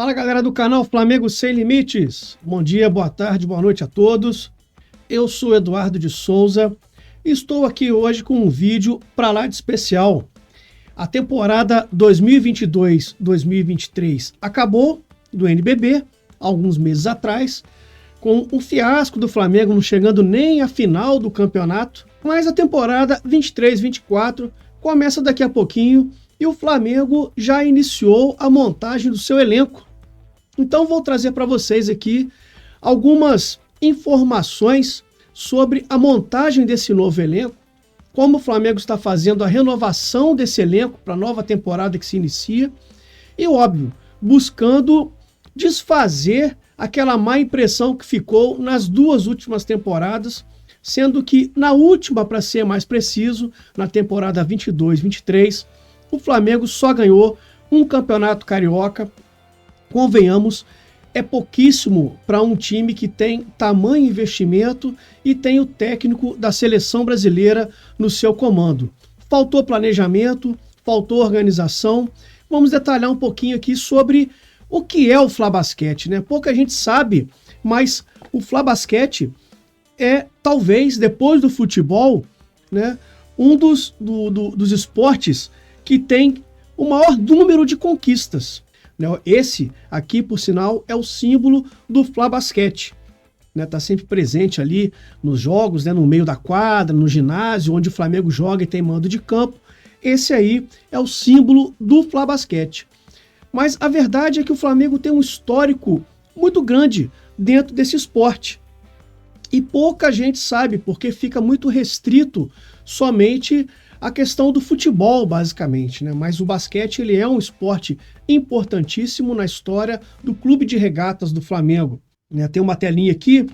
Fala galera do canal Flamengo Sem Limites, bom dia, boa tarde, boa noite a todos. Eu sou Eduardo de Souza e estou aqui hoje com um vídeo para lá de especial. A temporada 2022-2023 acabou do NBB alguns meses atrás, com um fiasco do Flamengo não chegando nem à final do campeonato, mas a temporada 23-24 começa daqui a pouquinho e o Flamengo já iniciou a montagem do seu elenco. Então vou trazer para vocês aqui algumas informações sobre a montagem desse novo elenco, como o Flamengo está fazendo a renovação desse elenco para a nova temporada que se inicia e, óbvio, buscando desfazer aquela má impressão que ficou nas duas últimas temporadas, sendo que na última, para ser mais preciso, na temporada 22-23, o Flamengo só ganhou um campeonato carioca. Convenhamos, é pouquíssimo para um time que tem tamanho investimento e tem o técnico da seleção brasileira no seu comando. Faltou planejamento, faltou organização. Vamos detalhar um pouquinho aqui sobre o que é o Flabasquete, né? Pouca gente sabe, mas o Flabasquete é, talvez, depois do futebol, né, um dos esportes que tem o maior número de conquistas. Esse aqui, por sinal, é o símbolo do Flabasquete. Está sempre presente ali nos jogos, no meio da quadra, no ginásio, onde o Flamengo joga e tem mando de campo. Esse aí é o símbolo do Flabasquete. Mas a verdade é que o Flamengo tem um histórico muito grande dentro desse esporte. E pouca gente sabe, porque fica muito restrito somente a questão do futebol, basicamente, né? Mas o basquete ele é um esporte importantíssimo na história do Clube de Regatas do Flamengo. Tem uma telinha aqui.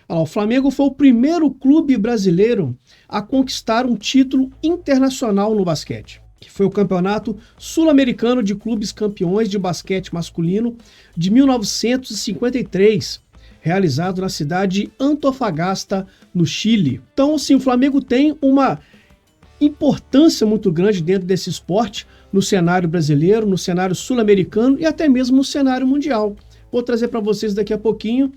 O Flamengo foi o primeiro clube brasileiro a conquistar um título internacional no basquete, que foi o Campeonato Sul-Americano de Clubes Campeões de Basquete Masculino de 1953, realizado na cidade de Antofagasta, no Chile. Então, assim, o Flamengo tem uma importância muito grande dentro desse esporte, no cenário brasileiro, no cenário sul-americano e até mesmo no cenário mundial. Vou trazer para vocês daqui a pouquinho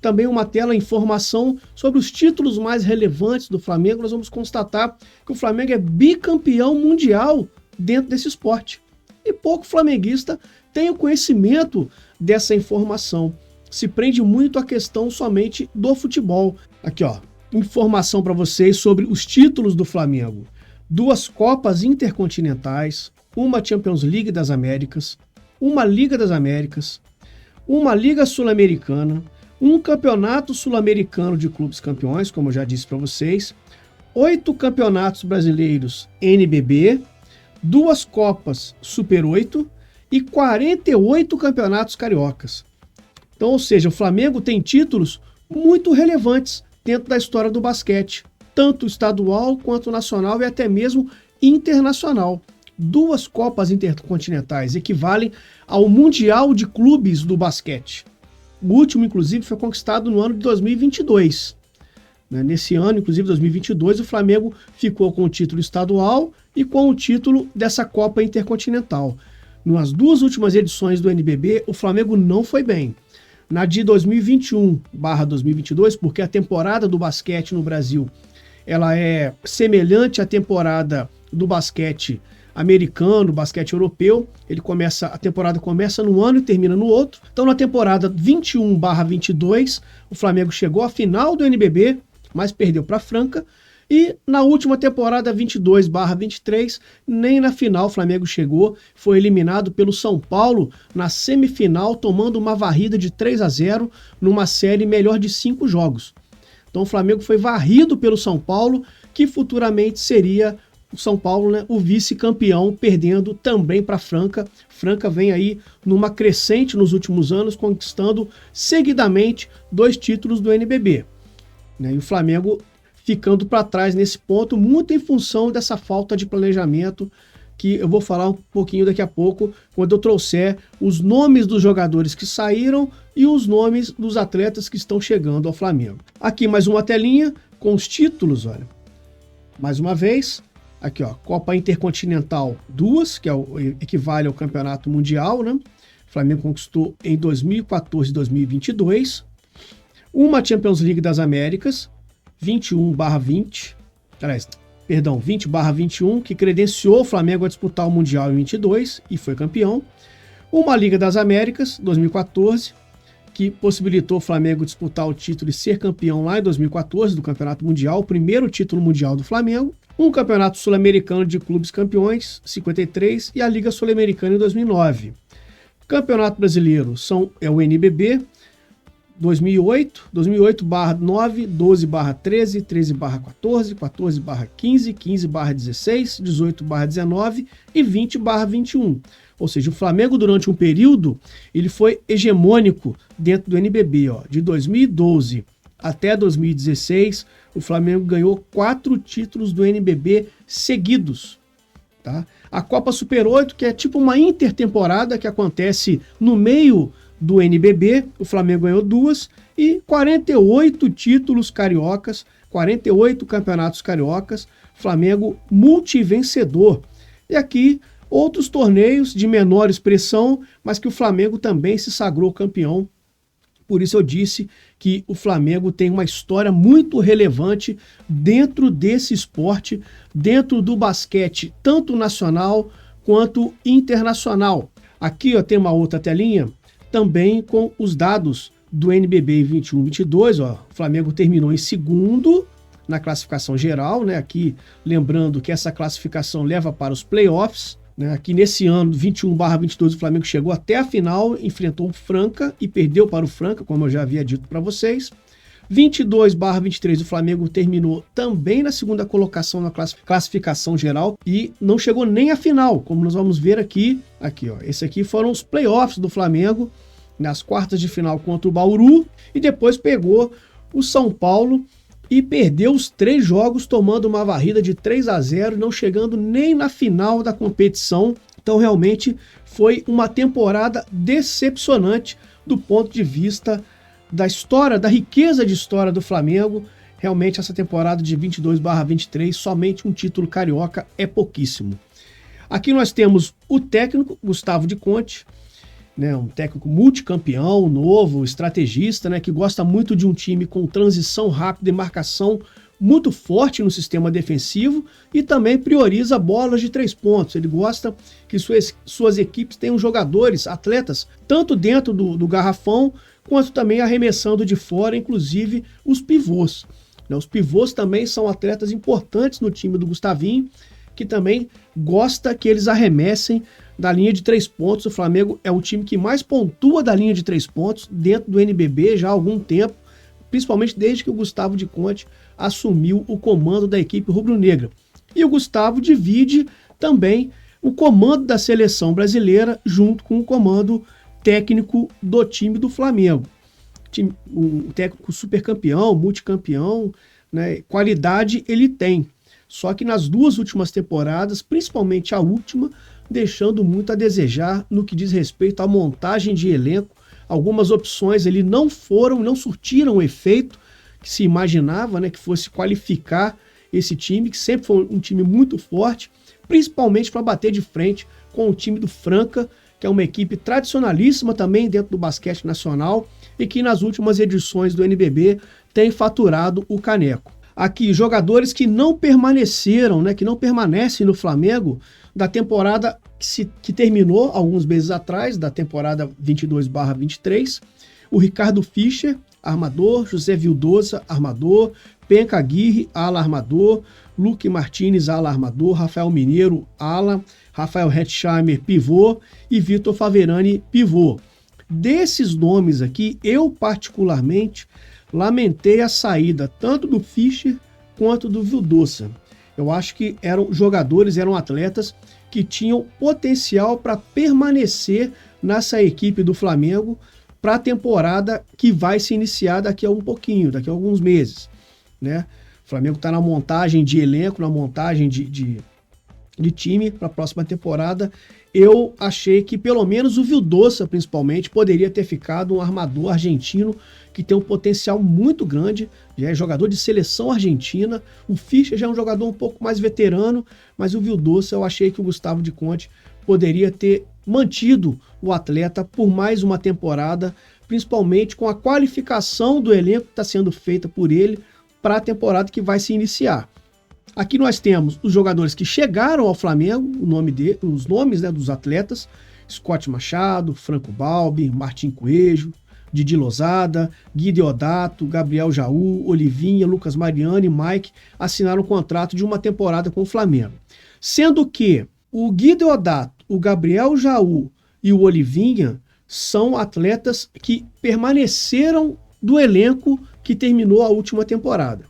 também uma tela, informação sobre os títulos mais relevantes do Flamengo. Nós vamos constatar que o Flamengo é bicampeão mundial dentro desse esporte. E pouco flamenguista tem o conhecimento dessa informação. Se prende muito à questão somente do futebol. Aqui, informação para vocês sobre os títulos do Flamengo. 2 Copas Intercontinentais, uma Champions League das Américas, uma Liga das Américas, uma Liga Sul-Americana, um Campeonato Sul-Americano de Clubes Campeões, como eu já disse para vocês, 8 Campeonatos Brasileiros NBB, 2 Copas Super 8 e 48 Campeonatos Cariocas. Então, ou seja, o Flamengo tem títulos muito relevantes dentro da história do basquete, tanto estadual quanto nacional e até mesmo internacional. 2 Copas Intercontinentais equivalem ao Mundial de Clubes do basquete. O último, inclusive, foi conquistado no ano de 2022. Nesse ano, inclusive 2022, o Flamengo ficou com o título estadual e com o título dessa Copa Intercontinental. Nas 2 últimas edições do NBB, o Flamengo não foi bem. Na de 2021/2022, porque a temporada do basquete no Brasil ela é semelhante à temporada do basquete americano, basquete europeu. A temporada começa num ano e termina no outro. Então, na temporada 21/22, o Flamengo chegou à final do NBB, mas perdeu para Franca. E na última temporada, 22/23, nem na final o Flamengo chegou, foi eliminado pelo São Paulo na semifinal, tomando uma varrida de 3-0 numa série melhor de 5 jogos. Então o Flamengo foi varrido pelo São Paulo, que futuramente seria o São Paulo, o vice-campeão, perdendo também para Franca. Franca vem aí numa crescente nos últimos anos, conquistando seguidamente 2 títulos do NBB. E o Flamengo ficando para trás nesse ponto, muito em função dessa falta de planejamento, que eu vou falar um pouquinho daqui a pouco, quando eu trouxer os nomes dos jogadores que saíram e os nomes dos atletas que estão chegando ao Flamengo. Aqui mais uma telinha com os títulos, olha. Mais uma vez, aqui Copa Intercontinental 2, que equivale ao Campeonato Mundial, O Flamengo conquistou em 2014 e 2022. Uma Champions League das Américas, 21/20, 20/21, que credenciou o Flamengo a disputar o Mundial em 22 e foi campeão. Uma Liga das Américas, 2014, que possibilitou o Flamengo disputar o título e ser campeão lá em 2014 do Campeonato Mundial, o primeiro título mundial do Flamengo. Um Campeonato Sul-Americano de Clubes Campeões, 53, e a Liga Sul-Americana em 2009. Campeonato Brasileiro é o NBB, 2008, 2008/9, 12/13, 13/14, 14/15, 15/16, 18/19 e 20/21. Ou seja, o Flamengo durante um período ele foi hegemônico dentro do NBB. De 2012 até 2016, o Flamengo ganhou 4 títulos do NBB seguidos. Tá? A Copa Super 8, que é tipo uma intertemporada que acontece no meio do NBB, o Flamengo ganhou 2, e 48 títulos cariocas, 48 campeonatos cariocas, Flamengo multivencedor. E aqui outros torneios de menor expressão, mas que o Flamengo também se sagrou campeão. Por isso eu disse que o Flamengo tem uma história muito relevante dentro desse esporte, dentro do basquete, tanto nacional quanto internacional. Aqui tem uma outra telinha, também com os dados do NBB 21/22. O Flamengo terminou em segundo na classificação geral, né? Aqui lembrando que essa classificação leva para os playoffs. Aqui nesse ano, 21/22, o Flamengo chegou até a final, enfrentou o Franca e perdeu para o Franca, como eu já havia dito para vocês. 22/23, o Flamengo terminou também na segunda colocação na classificação geral e não chegou nem à final, como nós vamos ver aqui. Esse aqui foram os playoffs do Flamengo, nas quartas de final contra o Bauru, e depois pegou o São Paulo e perdeu os 3 jogos, tomando uma varrida de 3-0, não chegando nem na final da competição. Então realmente foi uma temporada decepcionante do ponto de vista da história, da riqueza de história do Flamengo. Realmente essa temporada de 22/23, somente um título carioca é pouquíssimo. Aqui nós temos o técnico Gustavo de Conte, um técnico multicampeão, novo, estrategista, que gosta muito de um time com transição rápida e marcação muito forte no sistema defensivo e também prioriza bolas de 3 pontos. Ele gosta que suas equipes tenham jogadores, atletas, tanto dentro do garrafão, quanto também arremessando de fora, inclusive os pivôs. Os pivôs também são atletas importantes no time do Gustavinho, que também gosta que eles arremessem da linha de 3 pontos. O Flamengo é o time que mais pontua da linha de 3 pontos dentro do NBB já há algum tempo, principalmente desde que o Gustavo de Conte assumiu o comando da equipe rubro-negra. E o Gustavo divide também o comando da seleção brasileira junto com o comando técnico do time do Flamengo. Um técnico supercampeão, multicampeão, qualidade ele tem. Só que nas 2 últimas temporadas, principalmente a última, deixando muito a desejar no que diz respeito à montagem de elenco. Algumas opções ele não surtiram o efeito que se imaginava, que fosse qualificar esse time, que sempre foi um time muito forte, principalmente para bater de frente com o time do Franca, que é uma equipe tradicionalíssima também dentro do basquete nacional e que nas últimas edições do NBB tem faturado o caneco. Aqui, jogadores que não permaneceram, que não permanecem no Flamengo da temporada que terminou alguns meses atrás, da temporada 22/23. O Ricardo Fischer, armador, José Vildosa, armador, Penca Aguirre, ala armador, Luque Martins, ala armador, Rafael Mineiro, ala, Rafael Hetzheimer, pivô e Vitor Faverani, pivô. Desses nomes aqui, eu particularmente lamentei a saída tanto do Fischer quanto do Vildosa. Eu acho que eram atletas que tinham potencial para permanecer nessa equipe do Flamengo para a temporada que vai se iniciar daqui a alguns meses. O Flamengo está na montagem de elenco, na montagem de time para a próxima temporada. Eu achei que pelo menos o Vildosa, principalmente, poderia ter ficado um armador argentino que tem um potencial muito grande, já é jogador de seleção argentina. O Fischer já é um jogador um pouco mais veterano, mas o Vildosa eu achei que o Gustavo de Conte poderia ter mantido o atleta por mais uma temporada, principalmente com a qualificação do elenco que está sendo feita por ele para a temporada que vai se iniciar. Aqui nós temos os jogadores que chegaram ao Flamengo, os nomes, né, dos atletas: Scott Machado, Franco Balbi, Martim Coelho, Didi Losada, Gui Deodato, Gabriel Jaú, Olivinha, Lucas Mariano e Mike assinaram um contrato de uma temporada com o Flamengo. Sendo que o Gui Deodato, o Gabriel Jaú e o Olivinha são atletas que permaneceram do elenco que terminou a última temporada,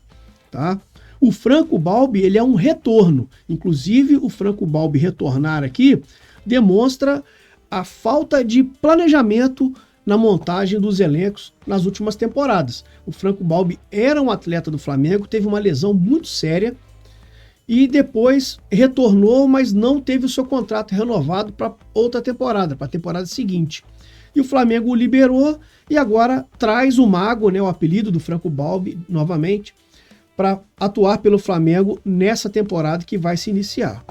tá? O Franco Balbi, ele é um retorno. Inclusive, o Franco Balbi retornar aqui demonstra a falta de planejamento na montagem dos elencos nas últimas temporadas. O Franco Balbi era um atleta do Flamengo, teve uma lesão muito séria e depois retornou, mas não teve o seu contrato renovado para outra temporada, para a temporada seguinte. E o Flamengo o liberou e agora traz o Mago, né, o apelido do Franco Balbi, novamente, para atuar pelo Flamengo nessa temporada que vai se iniciar.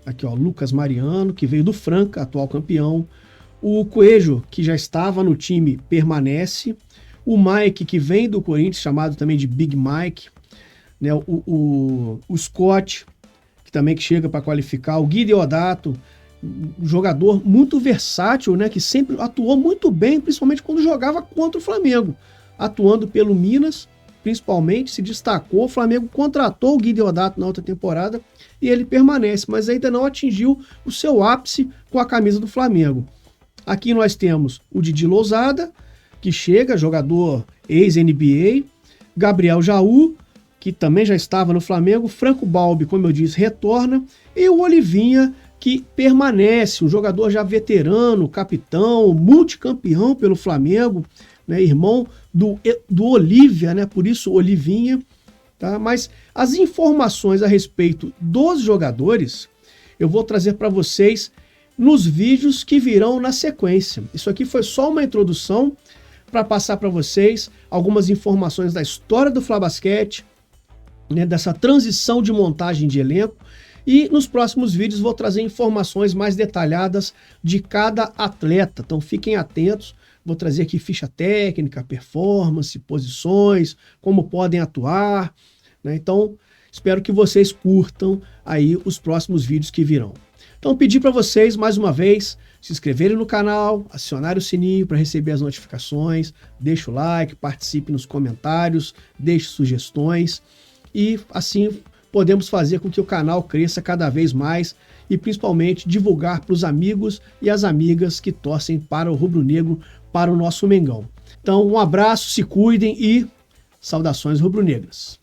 Aqui, ó, Lucas Mariano, que veio do Franca, atual campeão. O Coelho, que já estava no time, permanece. O Mike, que vem do Corinthians, chamado também de Big Mike. Né? O Scott, que também chega para qualificar. O Gui Deodato, um jogador muito versátil, né? Que sempre atuou muito bem, principalmente quando jogava contra o Flamengo. Atuando pelo Minas, principalmente, se destacou. O Flamengo contratou o Gui Deodato na outra temporada e ele permanece, mas ainda não atingiu o seu ápice com a camisa do Flamengo. Aqui nós temos o Didi Losada, que chega, jogador ex-NBA, Gabriel Jaú, que também já estava no Flamengo, Franco Balbi, como eu disse, retorna, e o Olivinha, que permanece, um jogador já veterano, capitão, multicampeão pelo Flamengo, né, irmão do Olívia, né, por isso Olivinha, tá? Mas as informações a respeito dos jogadores eu vou trazer para vocês nos vídeos que virão na sequência. Isso aqui foi só uma introdução para passar para vocês algumas informações da história do Flabasquete, né, dessa transição de montagem de elenco, e nos próximos vídeos vou trazer informações mais detalhadas de cada atleta, então fiquem atentos. Vou trazer aqui ficha técnica, performance, posições, como podem atuar, né? Então, espero que vocês curtam aí os próximos vídeos que virão. Então, pedir para vocês, mais uma vez, se inscreverem no canal, acionarem o sininho para receber as notificações, deixe o like, participe nos comentários, deixe sugestões e assim podemos fazer com que o canal cresça cada vez mais e principalmente divulgar para os amigos e as amigas que torcem para o rubro-negro, para o nosso Mengão. Então, um abraço, se cuidem e saudações rubro-negras.